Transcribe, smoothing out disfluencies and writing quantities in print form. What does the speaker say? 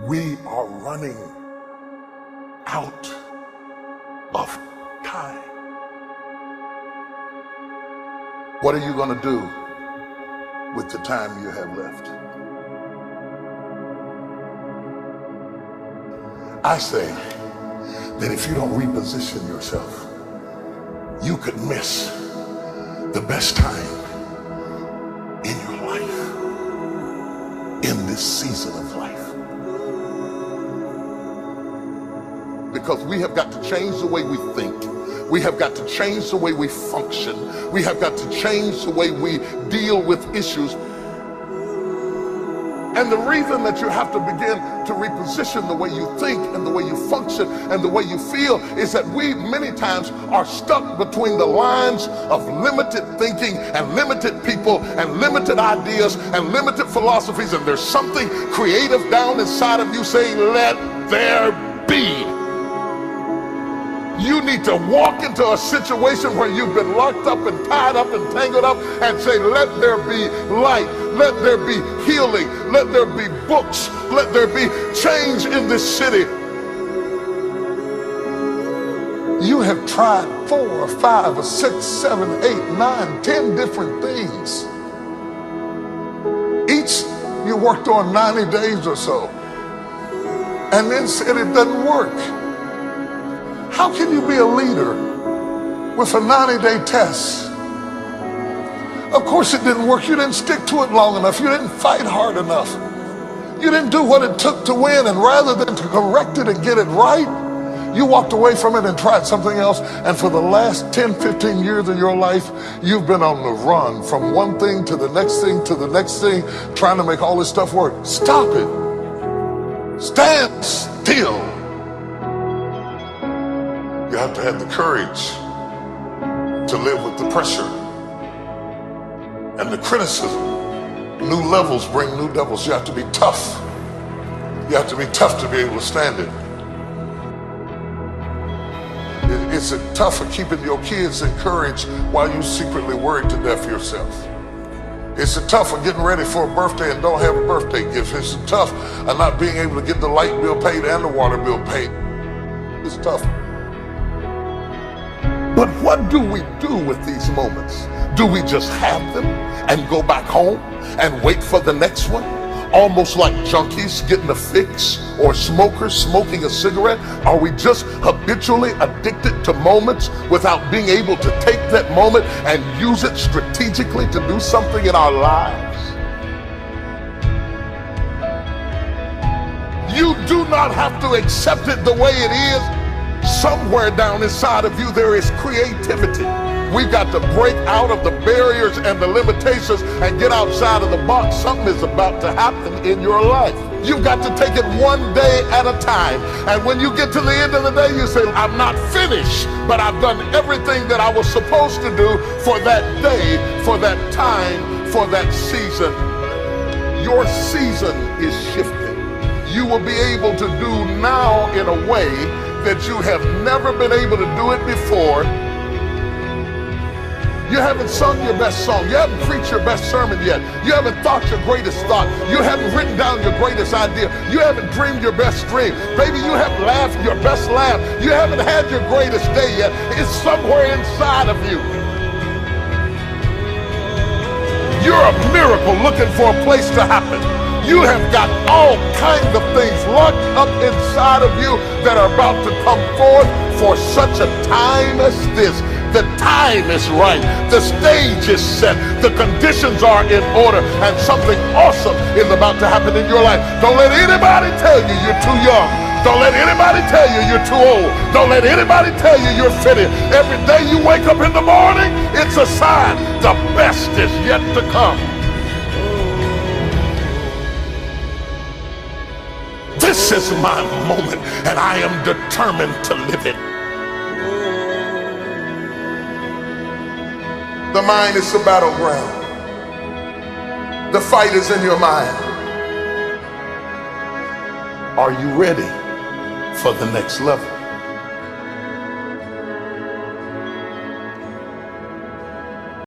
We are running out of time. What are you going to do with the time you have left? I say that if you don't reposition yourself, you could miss the best time in your life, in this season of life. Because we have got to change the way we think. We have got to change the way we function. We have got to change the way we deal with issues. And the reason that you have to begin to reposition the way you think and the way you function and the way you feel is that we many times are stuck between the lines of limited thinking and limited people and limited ideas and limited philosophies. And there's something creative down inside of you saying, let there be. You need to walk into a situation where you've been locked up and tied up and tangled up and say, let there be light, let there be healing, let there be books, let there be change in this city. You have tried 4 or 5 or 6, 7, 8, 9, 10 different things. Each you worked on 90 days or so and then said it doesn't work. How can you be a leader with a 90-day test? Of course it didn't work. You didn't stick to it long enough. You didn't fight hard enough. You didn't do what it took to win. And rather than to correct it and get it right, you walked away from it and tried something else. And for the last 10, 15 years of your life, you've been on the run from one thing to the next thing to the next thing, trying to make all this stuff work. Stop it. Stand still. You have to have the courage to live with the pressure and the criticism. New levels bring new devils. You have to be tough. You have to be tough to be able to stand it. It's tough for keeping your kids encouraged while you secretly worried to death yourself. It's tough for getting ready for a birthday and don't have a birthday gift. It's tough of not being able to get the light bill paid and the water bill paid. It's tough. But what do we do with these moments? Do we just have them and go back home and wait for the next one? Almost like junkies getting a fix or smokers smoking a cigarette? Are we just habitually addicted to moments without being able to take that moment and use it strategically to do something in our lives? You do not have to accept it the way it is. Somewhere down inside of you there is creativity. We've got to break out of the barriers and the limitations and get outside of the box. Something is about to happen in your life. You've got to take it one day at a time. And when you get to the end of the day, you say, I'm not finished, but I've done everything that I was supposed to do for that day, for that time, for that season. Your season is shifting. You will be able to do now in a way that you have never been able to do it before. You haven't sung your best song. You haven't preached your best sermon yet. You haven't thought your greatest thought. You haven't written down your greatest idea. You haven't dreamed your best dream. Maybe you haven't laughed your best laugh. You haven't had your greatest day yet. It's somewhere inside of you. You're a miracle looking for a place to happen. You have got all kinds of things locked up inside of you that are about to come forth for such a time as this. The time is right. The stage is set. The conditions are in order. And something awesome is about to happen in your life. Don't let anybody tell you you're too young. Don't let anybody tell you you're too old. Don't let anybody tell you you're fitted. Every day you wake up in the morning, it's a sign the best is yet to come. This is my moment, and I am determined to live it. The mind is the battleground. The fight is in your mind. Are you ready for the next level?